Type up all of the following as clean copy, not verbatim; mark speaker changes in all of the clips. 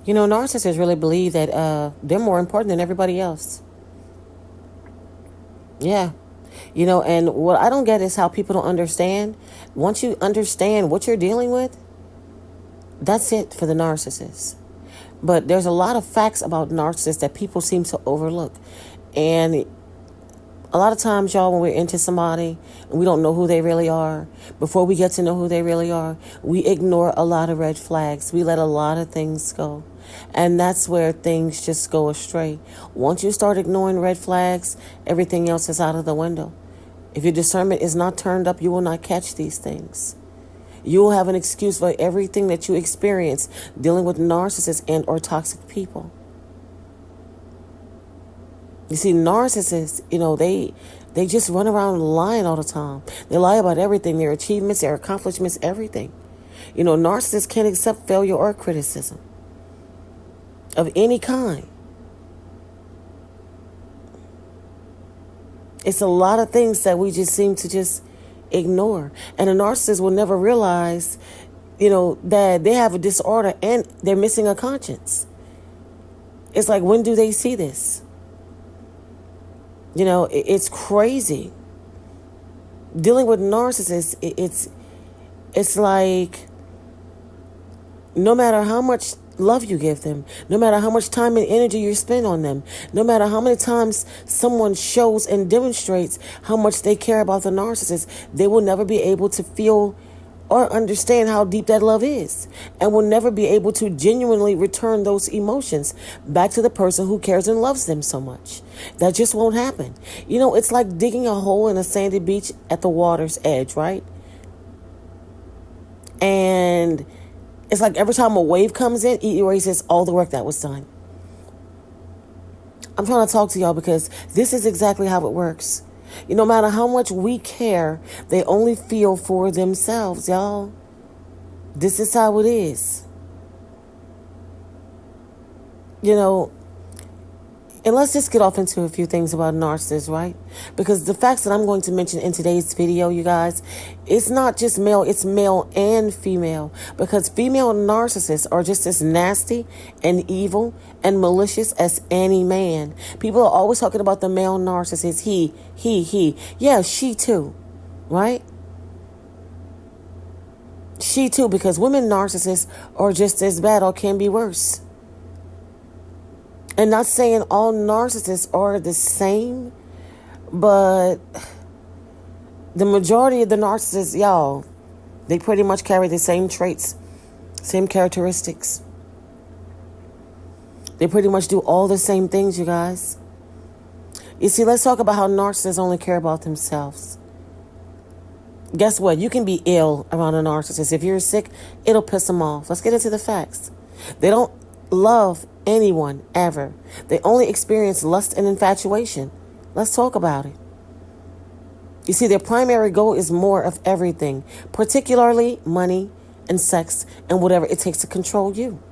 Speaker 1: Narcissists really believe that they're more important than everybody else. Yeah. And what I don't get is how people don't understand. Once you understand what you're dealing with, that's it for the narcissist. But there's a lot of facts about narcissists that people seem to overlook. And a lot of times, y'all, when we're into somebody and we don't know who they really are, before we get to know who they really are, we ignore a lot of red flags. We let a lot of things go. And that's where things just go astray. Once you start ignoring red flags, everything else is out of the window. If your discernment is not turned up, you will not catch these things. You will have an excuse for everything that you experience dealing with narcissists and or toxic people. You see, narcissists, they just run around lying all the time. They lie about everything, their achievements, their accomplishments, everything. Narcissists can't accept failure or criticism of any kind. It's a lot of things that we just seem to just ignore. And a narcissist will never realize, that they have a disorder and they're missing a conscience. It's like, when do they see this? It's crazy. Dealing with narcissists, it's like, no matter how much love you give them, no matter how much time and energy you spend on them, no matter how many times someone shows and demonstrates how much they care about the narcissist, they will never be able to feel or understand how deep that love is, and will never be able to genuinely return those emotions back to the person who cares and loves them so much. That just won't happen. It's like digging a hole in a sandy beach at the water's edge, right? And it's like every time a wave comes in, it erases all the work that was done. I'm trying to talk to y'all because this is exactly how it works. No matter how much we care, they only feel for themselves, y'all. This is how it is. And let's just get off into a few things about narcissists, right? Because the facts that I'm going to mention in today's video, you guys, it's not just male, it's male and female. Because female narcissists are just as nasty and evil and malicious as any man. People are always talking about the male narcissist, he. Yeah, she too, right? She too, because women narcissists are just as bad or can be worse. And not saying all narcissists are the same, but the majority of the narcissists, y'all, they pretty much carry the same traits, same characteristics. They pretty much do all the same things, you guys. You see, let's talk about how narcissists only care about themselves. Guess what? You can be ill around a narcissist. If you're sick, it'll piss them off. Let's get into the facts. They don't love anyone ever. They only experience lust and infatuation. Let's talk about it. You see, their primary goal is more of everything, particularly money and sex and whatever it takes to control you.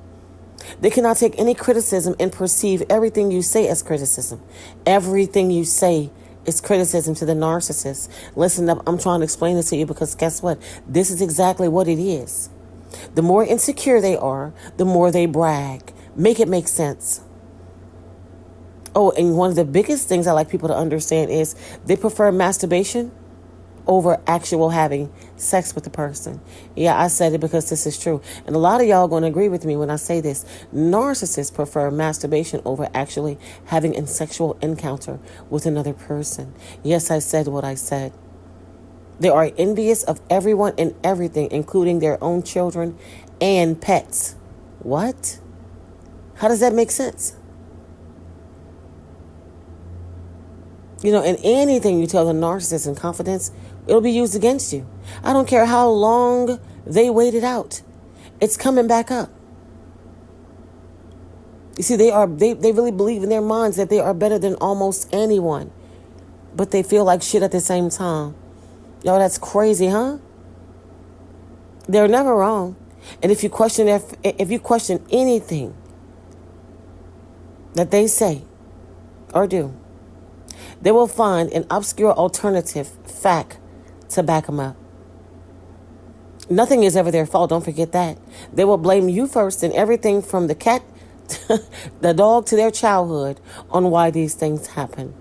Speaker 1: They cannot take any criticism and perceive everything you say as criticism. Everything you say is criticism to the narcissist. Listen up, I'm trying to explain this to you because guess what? This is exactly what it is. The more insecure they are, the more they brag. Make it make sense. Oh, and one of the biggest things I like people to understand is they prefer masturbation over actual having sex with the person. Yeah, I said it because this is true. And a lot of y'all are going to agree with me when I say this. Narcissists prefer masturbation over actually having a sexual encounter with another person. Yes, I said what I said. They are envious of everyone and everything, including their own children and pets. What? How does that make sense? And anything you tell the narcissist in confidence, it'll be used against you. I don't care how long they wait it out. It's coming back up. You see, they really believe in their minds that they are better than almost anyone. But they feel like shit at the same time. Yo, that's crazy, huh? They're never wrong. And if you question anything that they say or do, they will find an obscure alternative fact to back them up. Nothing is ever their fault. Don't forget that. They will blame you first in everything from the cat the dog to their childhood on why these things happen.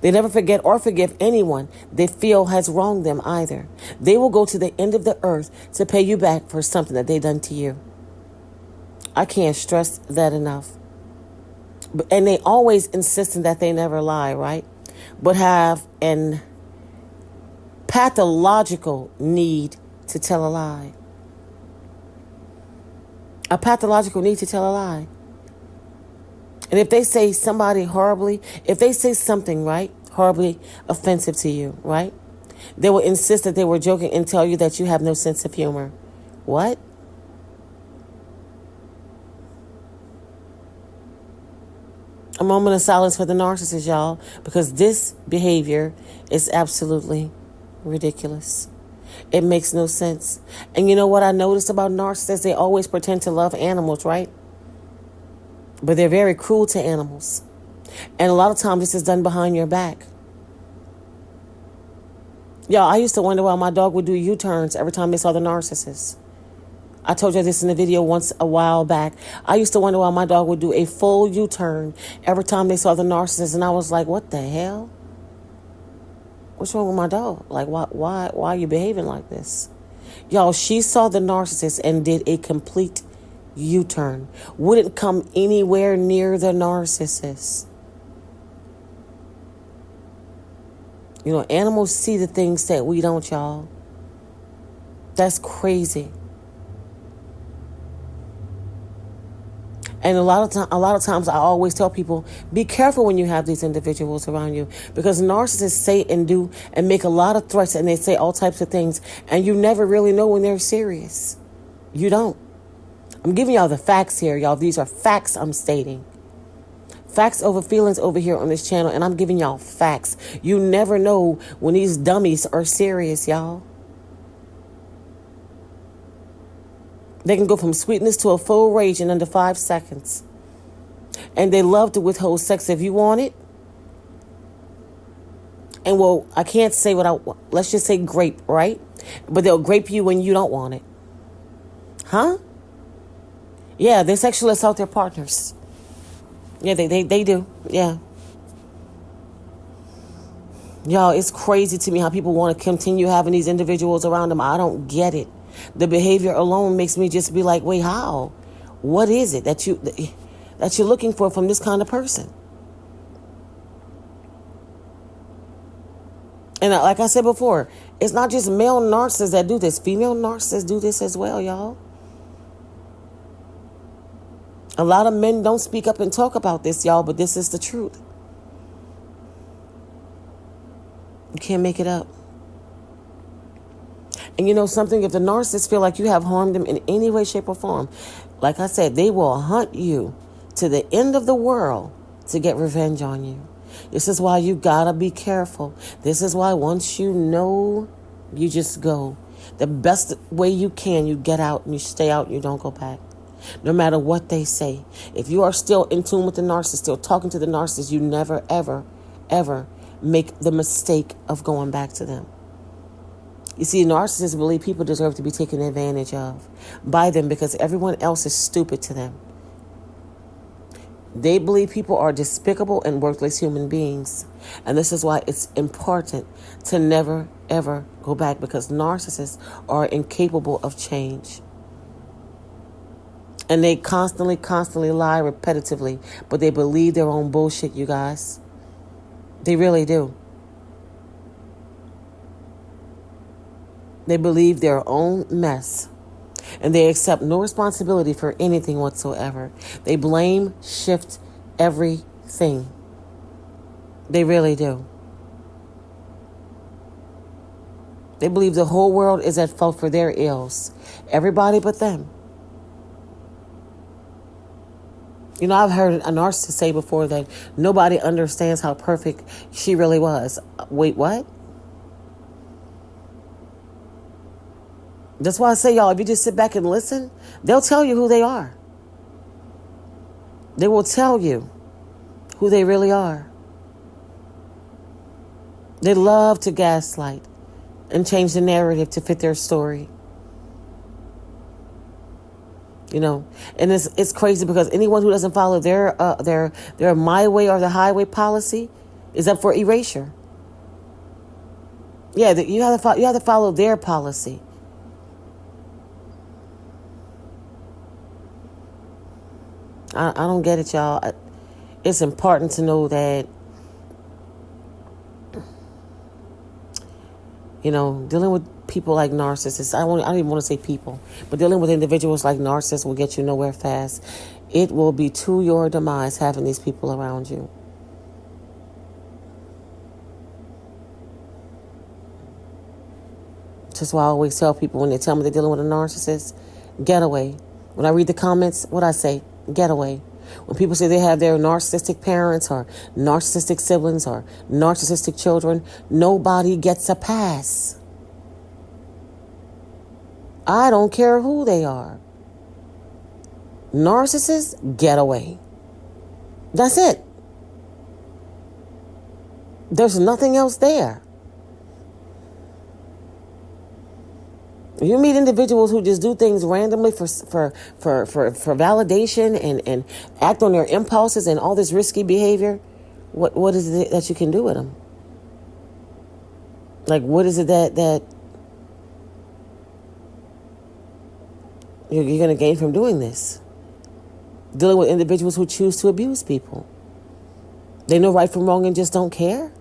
Speaker 1: They never forget or forgive anyone they feel has wronged them either. They will go to the end of the earth to pay you back for something that they done to you. I can't stress that enough. And they always insisting that they never lie, right? But have an pathological need to tell a lie. A pathological need to tell a lie. And if they say somebody horribly, if they say something, right, horribly offensive to you, right, they will insist that they were joking and tell you that you have no sense of humor. What? A moment of silence for the narcissist, y'all, because this behavior is absolutely ridiculous. It makes no sense. And you know what I noticed about narcissists? They always pretend to love animals, right? But they're very cruel to animals. And a lot of times this is done behind your back. Y'all, I used to wonder why my dog would do U-turns every time they saw the narcissist. I told you this in a video once a while back. I used to wonder why my dog would do a full U-turn every time they saw the narcissist. And I was like, what the hell? What's wrong with my dog? Like, why are you behaving like this? Y'all, she saw the narcissist and did a complete U-turn. Wouldn't come anywhere near the narcissist. You know, animals see the things that we don't, y'all. That's crazy. And a lot of times I always tell people, be careful when you have these individuals around you, because narcissists say and do and make a lot of threats, and they say all types of things, and you never really know when they're serious. You don't. I'm giving y'all the facts here, y'all. These are facts I'm stating. Facts over feelings over here on this channel, and I'm giving y'all facts. You never know when these dummies are serious, y'all. They can go from sweetness to a full rage in under 5 seconds. And they love to withhold sex if you want it. And well, I can't say let's just say grape, right? But they'll grape you when you don't want it. Huh? Yeah, they sexually assault their partners. Yeah, they do. Yeah. Y'all, it's crazy to me how people want to continue having these individuals around them. I don't get it. The behavior alone makes me just be like, wait, how? What is it that you're looking for from this kind of person? And like I said before, it's not just male narcissists that do this. Female narcissists do this as well, y'all. A lot of men don't speak up and talk about this, y'all, but this is the truth. You can't make it up. And you know something? If the narcissists feel like you have harmed them in any way, shape, or form, like I said, they will hunt you to the end of the world to get revenge on you. This is why you gotta be careful. This is why once you know, you just go. The best way you can, you get out and you stay out and you don't go back. No matter what they say. If you are still in tune with the narcissist, still talking to the narcissist, you never, ever, ever make the mistake of going back to them. You see, narcissists believe people deserve to be taken advantage of by them because everyone else is stupid to them. They believe people are despicable and worthless human beings. And this is why it's important to never, ever go back, because narcissists are incapable of change. And they constantly lie repetitively, but they believe their own bullshit, you guys. They really do. They believe their own mess. And they accept no responsibility for anything whatsoever. They blame, shift everything. They really do. They believe the whole world is at fault for their ills. Everybody but them. You know, I've heard a narcissist say before that nobody understands how perfect she really was. Wait, what? That's why I say, y'all, if you just sit back and listen, they'll tell you who they are. They will tell you who they really are. They love to gaslight and change the narrative to fit their story. You know, and it's crazy because anyone who doesn't follow their my way or the highway policy is up for erasure. Yeah, you have to follow their policy. I don't get it, y'all. It's important to know that, you know, dealing with people like narcissists, I don't even want to say people, but dealing with individuals like narcissists will get you nowhere fast. It will be to your demise having these people around you. That's why I always tell people when they tell me they're dealing with a narcissist, get away. When I read the comments, what I say, get away. When people say they have their narcissistic parents or narcissistic siblings or narcissistic children, nobody gets a pass. I don't care who they are. Narcissists, get away. That's it. There's nothing else there. You meet individuals who just do things randomly for validation and act on their impulses and all this risky behavior. What is it that you can do with them? Like, what is it that you're going to gain from doing this? Dealing with individuals who choose to abuse people. They know right from wrong and just don't care.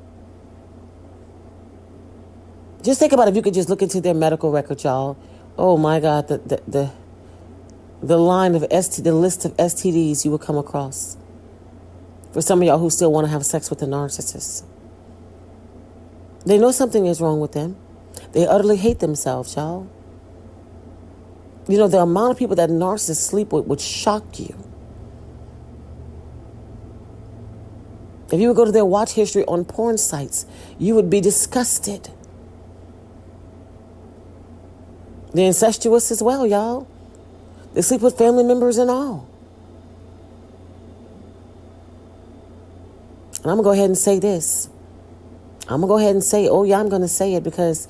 Speaker 1: Just think about if you could just look into their medical record, y'all. Oh my God, the line of the list of STDs you will come across. For some of y'all who still want to have sex with a narcissist. They know something is wrong with them. They utterly hate themselves, y'all. You know, the amount of people that narcissists sleep with would shock you. If you would go to their watch history on porn sites, you would be disgusted. They're incestuous as well, y'all. They sleep with family members and all. And I'm going to go ahead and say this. I'm going to go ahead and say, oh yeah, I'm going to say it because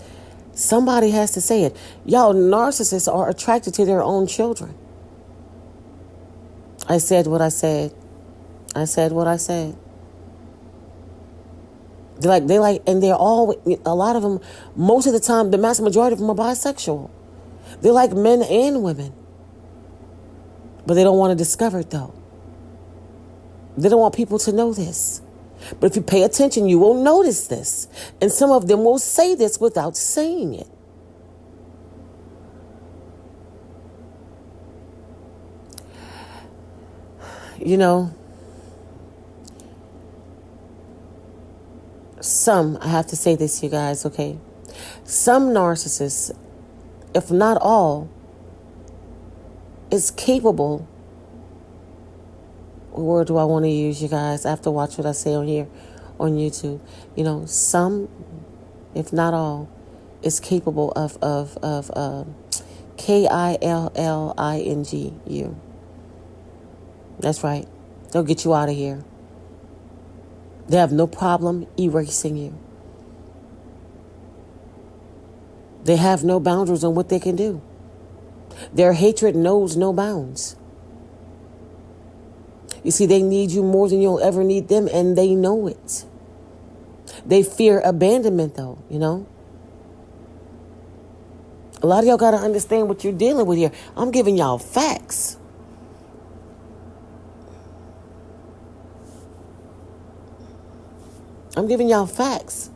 Speaker 1: somebody has to say it. Y'all, narcissists are attracted to their own children. I said what I said. I said what I said. They like, and they're all, a lot of them, most of the time, the mass majority of them are bisexual. They like men and women. But they don't want to discover it, though. They don't want people to know this. But if you pay attention, you will notice this. And some of them will say this without saying it. You know, I have to say this, you guys, okay? Some narcissists, if not all, is capable. What word do I want to use, you guys? I have to watch what I say on here, on YouTube. You know, some, if not all, is capable of killingu. That's right. They'll get you out of here. They have no problem erasing you. They have no boundaries on what they can do. Their hatred knows no bounds. You see, they need you more than you'll ever need them, and they know it. They fear abandonment, though, you know. A lot of y'all got to understand what you're dealing with here. I'm giving y'all facts. I'm giving y'all facts.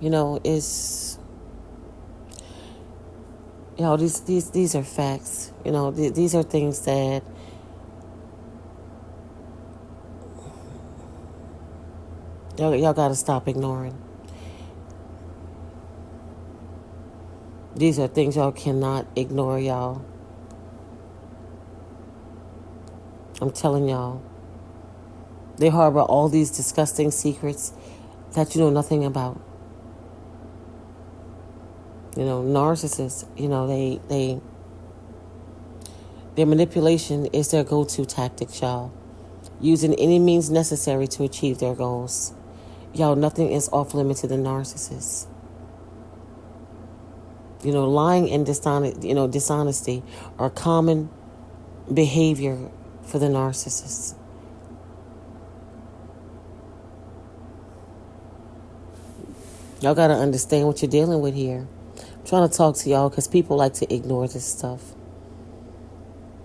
Speaker 1: You know, these are facts. You know, these are things that y'all got to stop ignoring. These are things y'all cannot ignore, y'all. I'm telling y'all. They harbor all these disgusting secrets that you know nothing about. You know, narcissists, you know, their manipulation is their go-to tactic, y'all. Using any means necessary to achieve their goals. Y'all, nothing is off limits to the narcissist. Lying and dishonesty are common behavior for the narcissist. Y'all got to understand what you're dealing with here. I'm trying to talk to y'all because people like to ignore this stuff.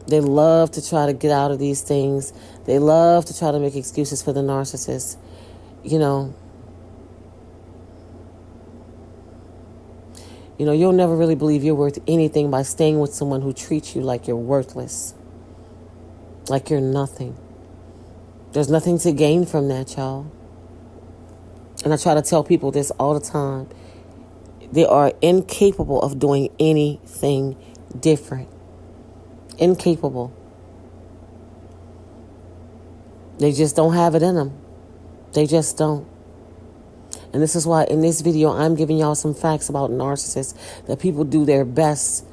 Speaker 1: They love to try to get out of these things. They love to try to make excuses for the narcissist. You'll never really believe you're worth anything by staying with someone who treats you like you're worthless. Like you're nothing. There's nothing to gain from that, y'all. And I try to tell people this all the time. They are incapable of doing anything different. Incapable. They just don't have it in them. They just don't. And this is why in this video I'm giving y'all some facts about narcissists that people do their best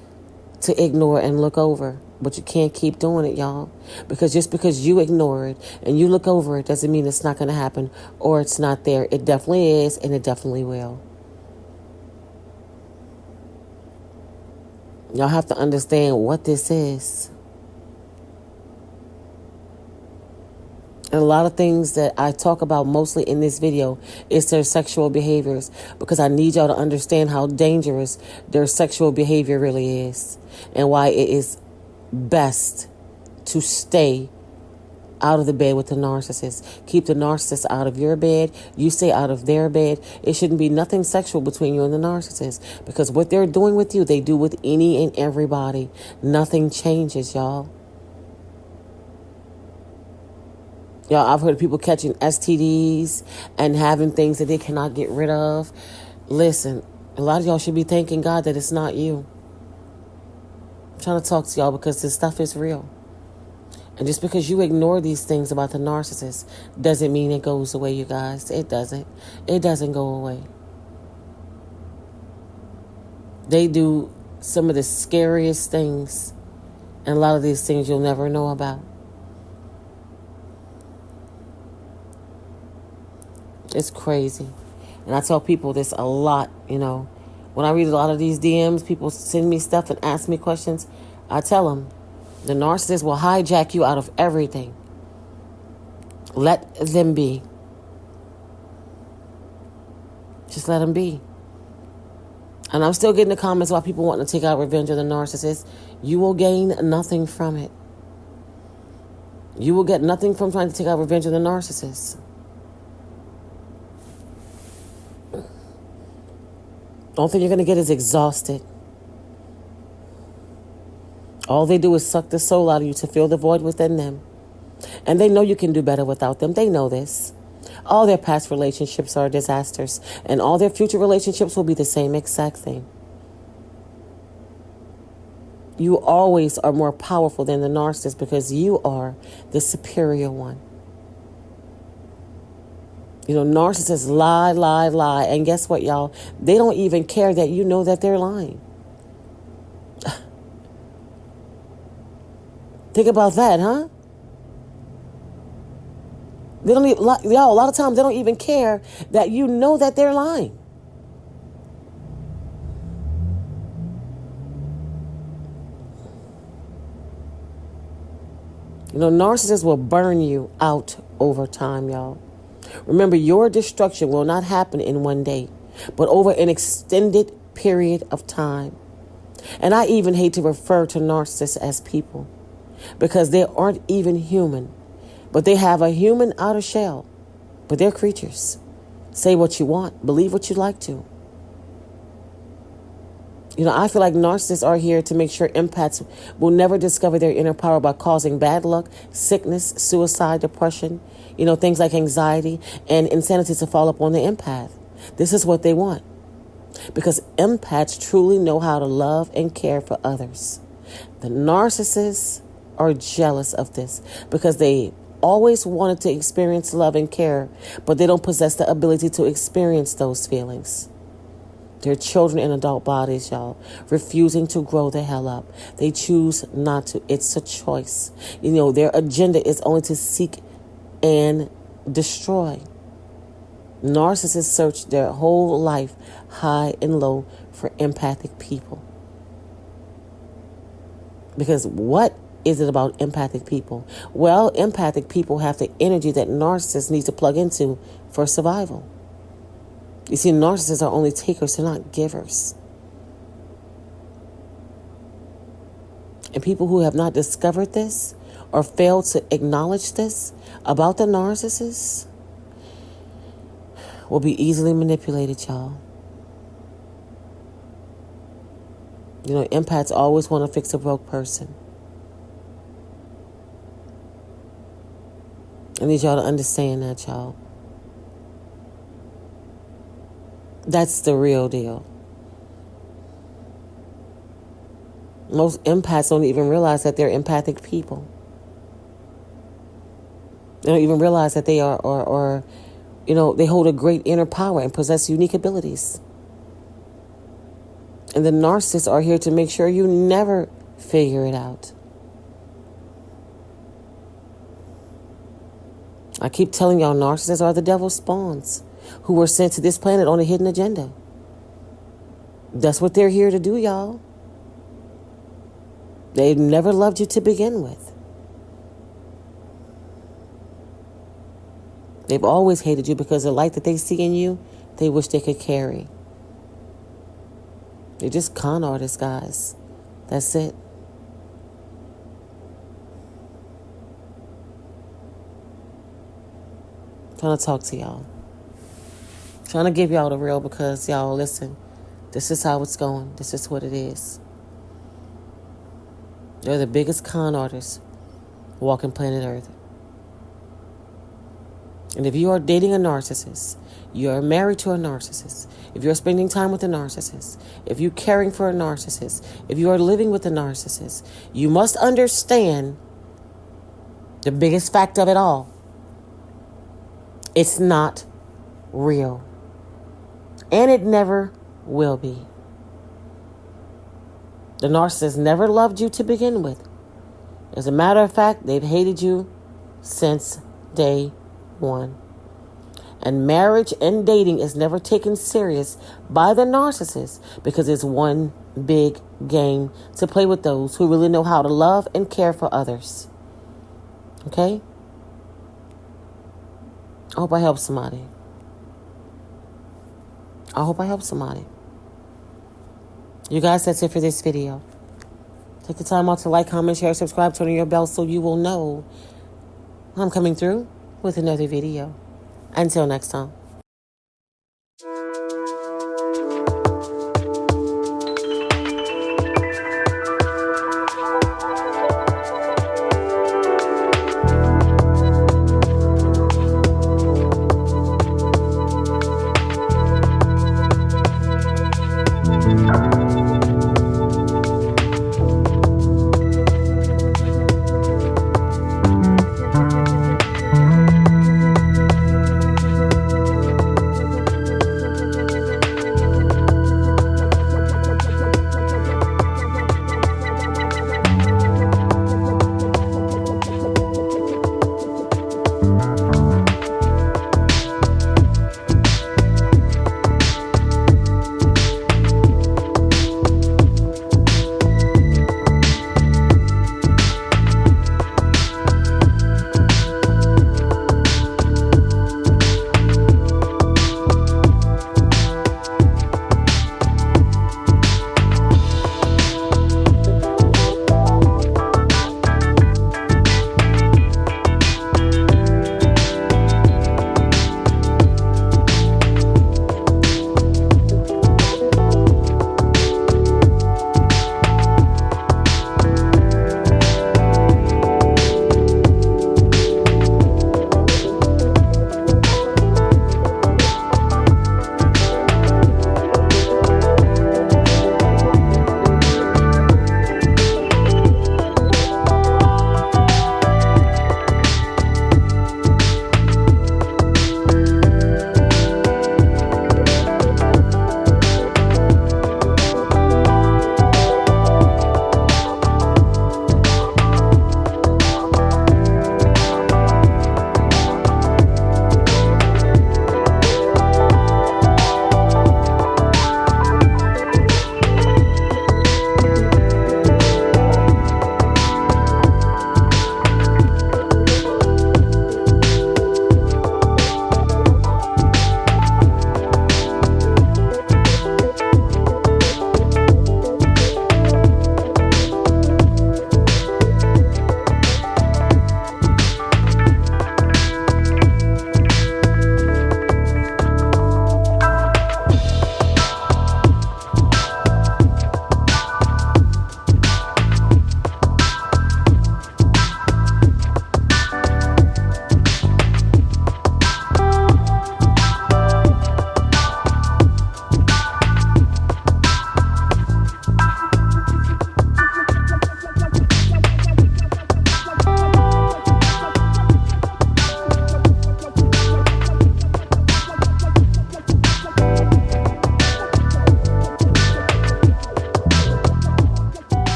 Speaker 1: to ignore and look over. But you can't keep doing it, y'all. Because just because you ignore it and you look over it doesn't mean it's not going to happen or it's not there. It definitely is, and it definitely will. Y'all have to understand what this is. And a lot of things that I talk about mostly in this video is their sexual behaviors, because I need y'all to understand how dangerous their sexual behavior really is and why it is best to stay out of the bed with the narcissist. Keep the narcissist out of your bed. You stay out of their bed. It shouldn't be nothing sexual between you and the narcissist, because what they're doing with you, they do with any and everybody. Nothing changes, y'all. Y'all, I've heard of people catching STDs and having things that they cannot get rid of. Listen, a lot of y'all should be thanking God that it's not you. I'm trying to talk to y'all because this stuff is real. And just because you ignore these things about the narcissist doesn't mean it goes away, you guys. It doesn't. It doesn't go away. They do some of the scariest things, and a lot of these things you'll never know about. It's crazy. And I tell people this a lot, When I read a lot of these DMs, people send me stuff and ask me questions. I tell them, the narcissist will hijack you out of everything. Let them be. Just let them be. And I'm still getting the comments about people wanting to take out revenge on the narcissist. You will gain nothing from it. You will get nothing from trying to take out revenge on the narcissist. The only thing you're going to get is exhausted. All they do is suck the soul out of you to fill the void within them. And they know you can do better without them. They know this. All their past relationships are disasters, and all their future relationships will be the same exact thing. You always are more powerful than the narcissist because you are the superior one. Narcissists lie. And guess what, y'all? They don't even care that you know that they're lying. Think about that, huh? They don't even, y'all, a lot of times they don't even care that you know that they're lying. Narcissists will burn you out over time, y'all. Remember, your destruction will not happen in one day, but over an extended period of time. And I even hate to refer to narcissists as people, because they aren't even human, but they have a human outer shell, but they're creatures. Say what you want, believe what you like to. I feel like narcissists are here to make sure empaths will never discover their inner power by causing bad luck, sickness, suicide, depression, things like anxiety and insanity to fall upon the empath. This is what they want. Because empaths truly know how to love and care for others. The narcissists are jealous of this because they always wanted to experience love and care, but they don't possess the ability to experience those feelings. They're children in adult bodies, y'all, refusing to grow the hell up. They choose not to. It's a choice. Their agenda is only to seek and destroy. Narcissists search their whole life, high and low, for empathic people. Because what is it about empathic people? Well, empathic people have the energy that narcissists need to plug into for survival. You see, narcissists are only takers, they're not givers. And people who have not discovered this or failed to acknowledge this about the narcissist will be easily manipulated, y'all. You know, empaths always want to fix a broke person. I need y'all to understand that, y'all. That's the real deal. Most empaths don't even realize that they're empathic people. They don't even realize that they are you know, they hold a great inner power and possess unique abilities. And the narcissists are here to make sure you never figure it out. I keep telling y'all, narcissists are the devil's spawns who were sent to this planet on a hidden agenda. That's what they're here to do, y'all. They never loved you to begin with. They've always hated you because the light that they see in you, they wish they could carry. They're just con artists, guys. That's it. I'm trying to talk to y'all. I'm trying to give y'all the real because, y'all, listen, this is how it's going. This is what it is. They're the biggest con artists walking planet Earth. And if you are dating a narcissist, you are married to a narcissist, if you're spending time with a narcissist, if you're caring for a narcissist, if you are living with a narcissist, you must understand the biggest fact of it all. It's not real. And it never will be. The narcissist never loved you to begin with. As a matter of fact, they've hated you since day one. And marriage and dating is never taken serious by the narcissist because it's one big game to play with those who really know how to love and care for others. Okay? I hope I help somebody. I hope I help somebody. You guys, that's it for this video. Take the time out to like, comment, share, subscribe, turn on your bell so you will know I'm coming through with another video. Until next time.